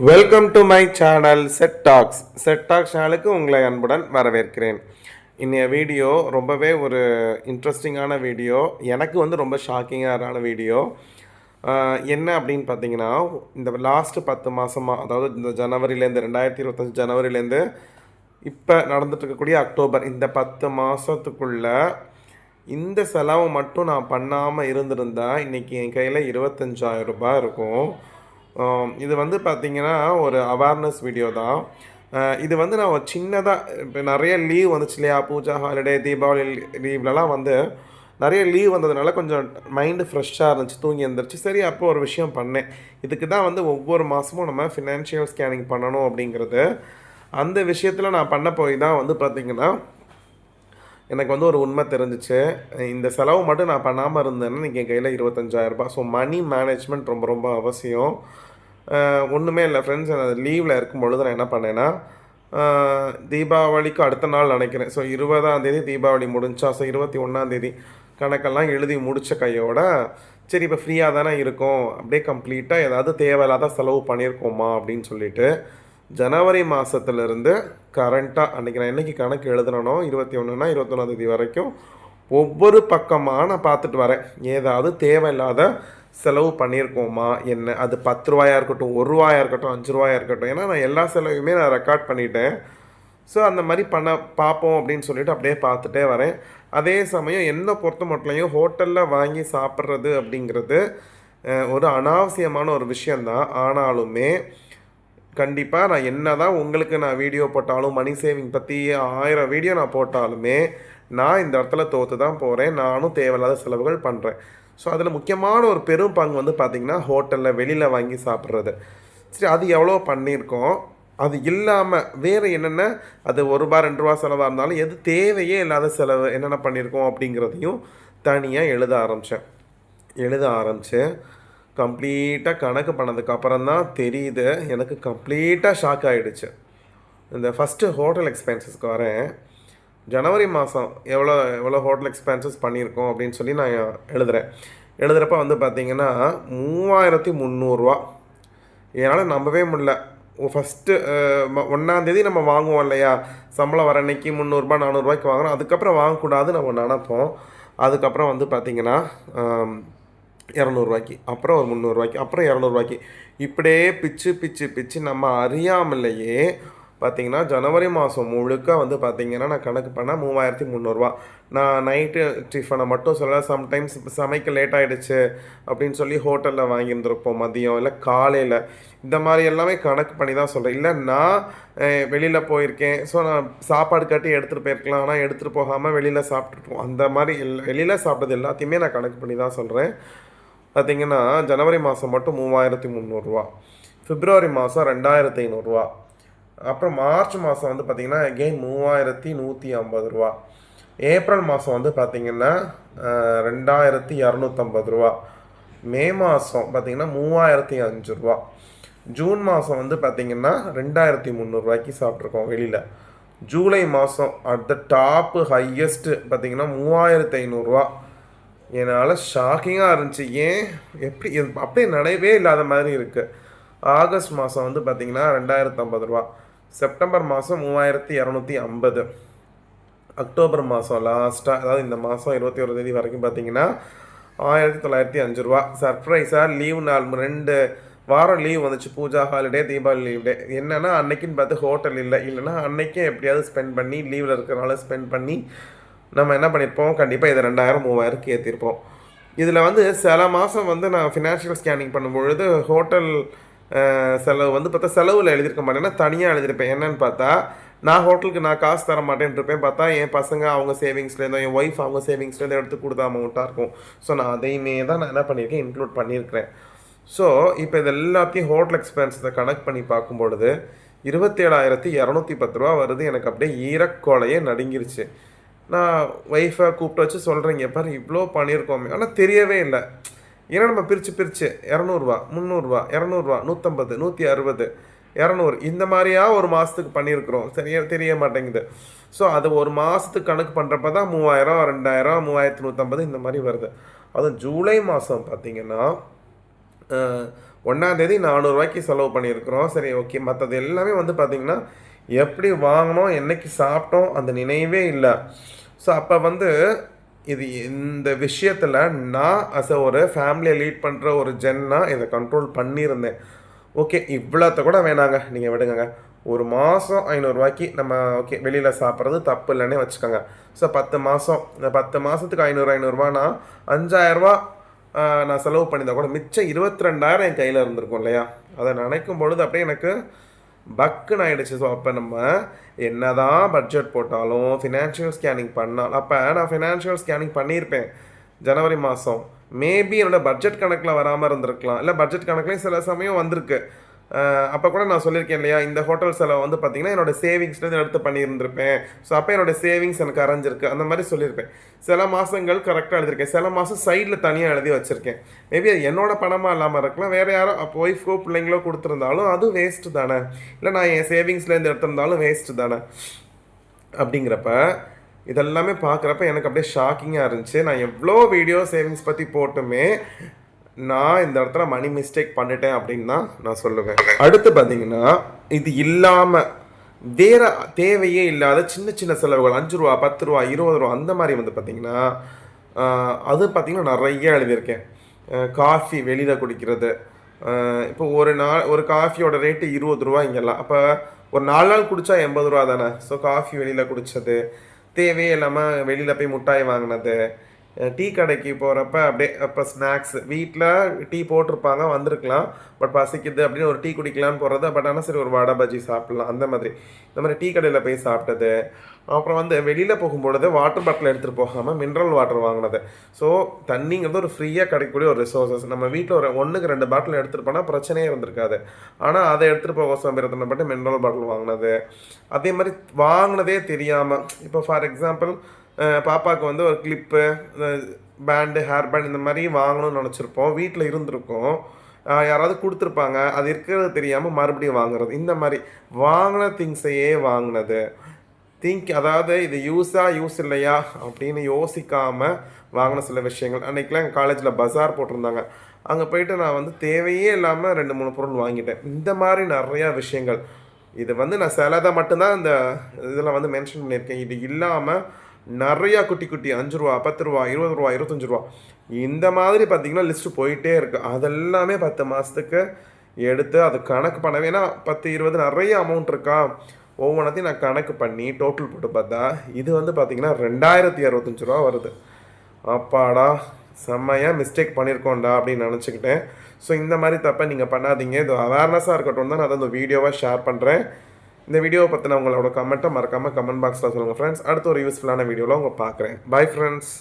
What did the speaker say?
Welcome to my channel set tax சேனலுக்கு உங்களை அன்புடன் வரவேற்கிறேன். இன்னைய வீடியோ ரொம்பவே ஒரு இன்ட்ரெஸ்டிங்கான வீடியோ. எனக்கு ரொம்ப ஷாக்கிங்கான வீடியோ. என்ன அப்படின்னு பார்த்தீங்கன்னா, இந்த லாஸ்ட்டு 10 மாதமாக, அதாவது இந்த ஜனவரிலேருந்து 2025 ஜனவரிலேருந்து இப்போ நடந்துட்டு இருக்கக்கூடிய அக்டோபர், இந்த 10 மாதத்துக்குள்ளே இந்த செலவு மட்டும் நான் பண்ணாமல் இருந்திருந்தா இன்றைக்கி என் கையில் 25,000 ரூபாய் இருக்கும். இது பார்த்தீங்கன்னா ஒரு அவேர்னஸ் வீடியோ தான். இது நான் ஒரு சின்னதாக, இப்போ நிறைய லீவ் வந்துச்சு இல்லையா, பூஜா ஹாலிடே, தீபாவளி லீவ்லலாம் நிறைய லீவ் வந்ததுனால கொஞ்சம் மைண்டு ஃப்ரெஷ்ஷாக இருந்துச்சு, தூங்கி எழுந்திரிச்சு. சரி, அப்போ ஒரு விஷயம் பண்ணேன். இதுக்கு தான் ஒவ்வொரு மாதமும் நம்ம ஃபினான்ஷியல் ஸ்கேனிங் பண்ணணும் அப்படிங்கிறது. அந்த விஷயத்தில் நான் பண்ண போய் தான் பார்த்திங்கன்னா எனக்கு ஒரு உண்மை தெரிஞ்சிச்சு. இந்த செலவு மட்டும் நான் பண்ணாமல் இருந்தேன்னா இன்றைக்கி என் கையில் 25,000 ரூபாய். ஸோ மணி மேனேஜ்மெண்ட் ரொம்ப ரொம்ப அவசியம். ஒன்றுமே இல்லை ஃப்ரெண்ட்ஸ், நான் லீவில் இருக்கும் பொழுது நான் என்ன பண்ணேன்னா, தீபாவளிக்கு அடுத்த நாள் நினைக்கிறேன். ஸோ 20ஆம் தீபாவளி முடிஞ்சா, ஸோ 21ஆம் கணக்கெல்லாம் எழுதி முடித்த கையோட, சரி இப்போ ஃப்ரீயாக தானே இருக்கும், அப்படியே கம்ப்ளீட்டாக ஏதாவது தேவையில்லாத செலவு பண்ணியிருக்கோமா அப்படின்னு சொல்லிட்டு ஜனவரி மாதத்துலேருந்து கரண்ட்டாக அன்றைக்கி நான் என்றைக்கு கணக்கு எழுதுனோ 21னா 21ஆம் வரைக்கும் ஒவ்வொரு பக்கமாக நான் பார்த்துட்டு வரேன். ஏதாவது தேவையில்லாத செலவு பண்ணியிருக்கோமா என்ன, அது 10 ரூபாயாக இருக்கட்டும், 1 ரூபாயாக இருக்கட்டும், 5 ரூபாயாக இருக்கட்டும். ஏன்னா நான் எல்லா செலவையுமே நான் ரெக்கார்ட் பண்ணிட்டேன். ஸோ அந்த மாதிரி பார்ப்போம் அப்படின்னு சொல்லிட்டு அப்படியே பார்த்துட்டே வரேன். அதே சமயம் என்னை பொறுத்த மட்டும் ஹோட்டலில் வாங்கி சாப்பிட்றது அப்படிங்கிறது ஒரு அனாவசியமான ஒரு விஷயந்தான். ஆனாலுமே கண்டிப்பாக நான் என்ன தான் உங்களுக்கு நான் வீடியோ போட்டாலும், மணி சேவிங் பற்றி 1000 வீடியோ நான் போட்டாலுமே நான் இந்த இடத்துல தோற்று தான் போகிறேன். நானும் தேவையில்லாத செலவுகள் பண்ணுறேன். ஸோ அதில் முக்கியமான ஒரு பெரும் பங்கு பார்த்திங்கன்னா ஹோட்டலில் வெளியில் வாங்கி சாப்பிட்றது. சரி, அது எவ்வளோ பண்ணியிருக்கோம். அது இல்லாமல் வேறு என்னென்ன, அது 1 ரூபா 2 ரூபா செலவாக இருந்தாலும் எது தேவையே இல்லாத செலவு என்னென்ன பண்ணியிருக்கோம் அப்படிங்கிறதையும் தனியாக எழுத ஆரம்பித்தேன். கம்ப்ளீட்டாக கணக்கு பண்ணதுக்கப்புறம் தான் தெரியுது, எனக்கு கம்ப்ளீட்டாக ஷாக் ஆகிடுச்சு. இந்த ஃபஸ்ட்டு ஹோட்டல் எக்ஸ்பென்சஸ்க்கு வரேன். ஜனவரி மாதம் எவ்வளோ ஹோட்டல் எக்ஸ்பென்சஸ் பண்ணியிருக்கோம் அப்படின்னு சொல்லி நான் எழுதுகிறப்ப பார்த்திங்கன்னா 3,300 ரூபா. என்னால் நம்பவே முடியல. ஃபஸ்ட்டு 1ஆம் நம்ம வாங்குவோம் இல்லையா, சம்பளம் வர அன்னைக்கு 300 400 ரூபாய்க்கு வாங்குகிறோம். அதுக்கப்புறம் வாங்கக்கூடாது நம்ம நினப்போம். அதுக்கப்புறம் பார்த்திங்கன்னா 200 ரூபாய்க்கு, அப்புறம் ஒரு 300 ரூபாய்க்கு, அப்புறம் 200 ரூபாய்க்கு, இப்படியே பிச்சு நம்ம அறியாமலேயே பார்த்திங்கன்னா ஜனவரி மாதம் முழுக்க பார்த்திங்கன்னா நான் கணக்கு பண்ணால் 3,300 ரூபா. நான் நைட்டு டிஃபனை மட்டும் சொல்ல, சம்டைம்ஸ் சமைக்க லேட் ஆகிடுச்சு அப்படின்னு சொல்லி ஹோட்டலில் வாங்கியிருந்துருப்போம் மதியம், இல்லை காலையில். இந்த மாதிரி எல்லாமே கணக்கு பண்ணி தான் சொல்கிறேன். இல்லை நான் வெளியில் போயிருக்கேன், ஸோ நான் சாப்பாடு கட்டி எடுத்துகிட்டு போயிருக்கலாம், ஆனால் எடுத்துகிட்டு போகாமல் வெளியில் சாப்பிட்ருப்போம். அந்த மாதிரி வெளியில் சாப்பிட்டது எல்லாத்தையுமே நான் கணக்கு பண்ணி தான் சொல்கிறேன். பார்த்திங்கன்னா ஜனவரி மாதம் மட்டும் 3,300 ரூபா, பிப்ரவரி மாதம் 2,500 ரூபா, அப்புறம் மார்ச் மாதம் பார்த்திங்கன்னா அகெயின் 3,150 ரூபா, ஏப்ரல் மாதம் பார்த்திங்கன்னா 2,250 ரூபா, மே மாதம் பார்த்திங்கன்னா 3,005 ரூபா, ஜூன் மாதம் பார்த்திங்கன்னா 2,300 ரூபாய்க்கு சாப்பிட்ருக்கோம் வெளியில். ஜூலை மாதம் அட் த டாப்பு ஹையஸ்ட்டு பார்த்திங்கன்னா 3,500 ரூபா. என்னால் ஷாக்கிங்காக இருந்துச்சு. ஏன் எப்படி அப்படியே நடவே இல்லாத மாதிரி இருக்குது. ஆகஸ்ட் மாதம் பார்த்திங்கன்னா 2,050 ரூபா, செப்டம்பர் மாதம் 3,250, அக்டோபர் மாதம் லாஸ்ட்டாக, அதாவது இந்த மாதம் 21 வரைக்கும் பார்த்திங்கன்னா 1,905 ரூபா. சர்ப்ரைஸாக லீவ் நாள் 2 வாரம் லீவ் வந்துச்சு, Puja holiday, Deepavali leave day. என்னென்னா அன்னைக்குன்னு பார்த்து ஹோட்டல் இல்லைன்னா அன்றைக்கே எப்படியாவது ஸ்பெண்ட் பண்ணி, லீவில் இருக்கிறனால ஸ்பெண்ட் பண்ணி நம்ம என்ன பண்ணியிருப்போம், கண்டிப்பாக இதை 2,000 3,000 ஏற்றிருப்போம். இதில் சில மாதம் நான் ஃபினான்ஷியல் ஸ்கேனிங் பண்ணும்பொழுது ஹோட்டல் செலவு பார்த்தா செலவில் எழுதியிருக்க மாட்டேன்னா தனியாக எழுதியிருப்பேன். என்னென்னு பார்த்தா, நான் ஹோட்டலுக்கு நான் காசு தர மாட்டேன்னு இருப்பேன். பார்த்தா என் பசங்க அவங்க சேவிங்ஸ்லேருந்தோ, என் ஒய்ஃப் அவங்க சேவிங்ஸ்லேருந்து எடுத்து கொடுத்த அமௌண்ட்டாக இருக்கும். ஸோ நான் அதையுமே தான் நான் என்ன பண்ணியிருக்கேன், இன்க்ளூட் பண்ணியிருக்கிறேன். ஸோ இப்போ இது எல்லாத்தையும் ஹோட்டல் எக்ஸ்பென்ஸை கனெக்ட் பண்ணி பார்க்கும்பொழுது 27,210 ரூபா வருது. எனக்கு அப்படியே ஈரக்கோலையே நடுங்கிருச்சு. நான் ஒய்ஃபை கூப்பிட்டு வச்சு சொல்கிறேங்க, பாரு இவ்வளோ பண்ணியிருக்கோமே, ஆனால் தெரியவே இல்லை. ஏன்னா நம்ம பிரித்து 200 300 200 150 160 200 இந்த மாதிரியா ஒரு மாதத்துக்கு பண்ணியிருக்கிறோம். தெரிய மாட்டேங்குது. ஸோ அது ஒரு மாதத்துக்கு கணக்கு பண்ணுறப்ப தான் 3,000 2,000 3,150 இந்த மாதிரி வருது. அதுவும் ஜூலை மாதம் பார்த்திங்கன்னா ஒன்றாந்தேதி 400 ரூபாய்க்கு செலவு பண்ணியிருக்கிறோம். சரி ஓகே. மற்றது எல்லாமே வந்து பார்த்திங்கன்னா எப்படி வாங்கினோம், என்னைக்கு சாப்பிட்டோம் அந்த நினைவே இல்லை. ஸோ அப்போ வந்து இது இந்த விஷயத்தில் நான் ஒரு ஃபேமிலியை லீட் பண்ணுற ஒரு ஜென்னாக இதை கண்ட்ரோல் பண்ணியிருந்தேன். ஓகே இவ்வளோத்த கூட வேணாங்க, நீங்கள் விடுங்க. ஒரு மாதம் 500 ரூபாய்க்கு நம்ம ஓகே வெளியில் சாப்பிட்றது தப்பு இல்லைன்னே வச்சுக்கோங்க. ஸோ 10 மாதம், இந்த 10 மாதத்துக்கு 500 5000ரூபா நான் செலவு பண்ணியிருந்தா கூட மிச்சம் 22,000 என் கையில் இருந்திருக்கும் இல்லையா? அதை நினைக்கும் பொழுது அப்படியே எனக்கு பக்குன்னு ஆகிடுச்சு. ஸோ அப்போ நம்ம என்ன தான் பட்ஜெட் போட்டாலும் ஃபினான்ஷியல் ஸ்கேனிங் பண்ணாலும், அப்போ நான் ஃபினான்ஷியல் ஸ்கேனிங் பண்ணியிருப்பேன் ஜனவரி மாதம். மேபி என்னோடய பட்ஜெட் கணக்கில் வராமல் இருந்திருக்கலாம், இல்லை பட்ஜெட் கணக்குலேயும் சில சமயம் வந்திருக்கு. அப்போ கூட நான் சொல்லியிருக்கேன் இல்லையா, இந்த ஹோட்டல் செலவு வந்து பார்த்திங்கன்னா என்னோடய சேவிங்ஸ்லேருந்து எடுத்து பண்ணியிருந்திருப்பேன். ஸோ அப்போ என்னோடய சேவிங்ஸ் எனக்கு அரைஞ்சிருக்கு அந்த மாதிரி சொல்லியிருப்பேன். சில மாதங்கள் கரெக்டாக எழுதியிருக்கேன், சில மாதம் சைடில் தனியாக எழுதி வச்சுருக்கேன். மேபி அது என்னோட பணமாக இல்லாமல் இருக்கலாம், வேறு யாரோ அப்போ ஒய்ஃபோ பிள்ளைங்களோ கொடுத்துருந்தாலும் அது வேஸ்ட்டு தானே, இல்லை நான் என் சேவிங்ஸ்லேருந்து எடுத்திருந்தாலும் வேஸ்ட்டு தானே. அப்படிங்கிறப்ப இதெல்லாமே பார்க்குறப்ப எனக்கு அப்படியே ஷாக்கிங்காக இருந்துச்சு. நான் எவ்வளோ வீடியோ சேவிங்ஸ் பற்றி போட்டுமே நான் இந்த இடத்துல மணி மிஸ்டேக் பண்ணிட்டேன் அப்படின்னு தான் நான் சொல்லுவேன். அடுத்து பார்த்தீங்கன்னா இது இல்லாமல் வேறு தேவையே இல்லாத சின்ன சின்ன செலவுகள் 5 ரூபா 10 ரூபா 20 ரூபா அந்த மாதிரி வந்து பார்த்திங்கன்னா அது பார்த்திங்கன்னா நிறைய எழுதியிருக்கேன். காஃபி வெளியில் குடிக்கிறது, இப்போ ஒரு காஃபியோட ரேட்டு 20 ரூபா இங்கெல்லாம், அப்போ ஒரு 4 நாள் குடித்தா 80 ரூபா தானே. ஸோ காஃபி வெளியில் குடித்தது, தேவையே இல்லாமல் வெளியில் போய் மிட்டாய் வாங்கினது, டீ கடைக்கு போகிறப்ப அப்படியே அப்போ ஸ்நாக்ஸ் வீட்டில் டீ போட்டிருப்பாங்க வந்திருக்கலாம், பட் பசிக்குது அப்படின்னு ஒரு டீ குடிக்கலான்னு போகிறது. பட் ஆனால் சரி ஒரு வடை பஜ்ஜி சாப்பிட்லாம் அந்த மாதிரி. இந்த மாதிரி டீ கடையில் போய் சாப்பிட்டது. அப்புறம் வந்து வெளியில் போகும்பொழுது வாட்டர் பாட்டில் எடுத்துகிட்டு போகாமல் மினரல் வாட்டர் வாங்கினது. ஸோ தண்ணிங்கிறது ஒரு ஃப்ரீயாக கிடைக்கக்கூடிய ஒரு ரிசோர்ஸஸ். நம்ம வீட்டில் ஒரு 1க்கு 2 பாட்டில் எடுத்துகிட்டு போனால் பிரச்சனையே இருந்திருக்காது. ஆனால் அதை எடுத்துகிட்டு போக சோம்பேறித்தனப்பட்டு மினரல் பாட்டில் வாங்கினது. அதே மாதிரி வாங்கினதே தெரியாமல், இப்போ ஃபார் எக்ஸாம்பிள் பாப்பாவுக்கு வந்து ஒரு கிளிப்பு, பேண்டு, ஹேர் பேண்ட் இந்த மாதிரி வாங்கணும்னு நினச்சிருப்போம், வீட்டில் இருந்திருக்கோம், யாராவது கொடுத்துருப்பாங்க, அது இருக்கிறது தெரியாமல் மறுபடியும் வாங்குறது. இந்த மாதிரி வாங்கின திங்ஸையே வாங்கினது. அதாவது இது யூஸ் இல்லையா அப்படின்னு யோசிக்காமல் வாங்கின சில விஷயங்கள். அன்றைக்கெலாம் எங்கள் காலேஜில் பஜார் போட்டிருந்தாங்க, அங்கே போயிட்டு நான் வந்து தேவையே இல்லாமல் 2-3 பொருள் வாங்கிட்டேன். இந்த மாதிரி நிறையா விஷயங்கள். இது வந்து நான் சிலதை மட்டும்தான் இந்த இதில் வந்து மென்ஷன் பண்ணியிருக்கேன். இது இல்லாமல் நிறையா குட்டி குட்டி 5 ரூபா 10 ரூபா 20 ரூபா 25 ரூபா இந்த மாதிரி பார்த்திங்கன்னா லிஸ்ட்டு போயிட்டே இருக்குது. அதெல்லாமே 10 மாதத்துக்கு எடுத்து அது கணக்கு பண்ணவே, ஏன்னா 10 20 நிறைய அமௌண்ட் இருக்கா, ஒவ்வொன்றத்தையும் நான் கணக்கு பண்ணி டோட்டல் போட்டு பார்த்தா இது வந்து பார்த்திங்கன்னா 2065 ரூபா வருது. அப்பாடா செம்மையாக மிஸ்டேக் பண்ணியிருக்கோண்டா அப்படின்னு நினச்சிக்கிட்டேன். ஸோ இந்த மாதிரி தப்பை நீங்கள் பண்ணாதீங்க. இது அவேர்னஸாக இருக்கட்டும் தான் நான் அந்த வீடியோவை ஷேர் பண்ணுறேன். இந்த வீடியோவை பற்றின உங்களோட கமெண்ட்டை மறக்காமல் கமெண்ட் பாக்ஸில் சொல்லுங்கள் ஃப்ரெண்ட்ஸ். அடுத்த ஒரு யூஸ்ஃபுல்லான வீடியோவில் உங்களை பார்க்குறேன். Bye friends.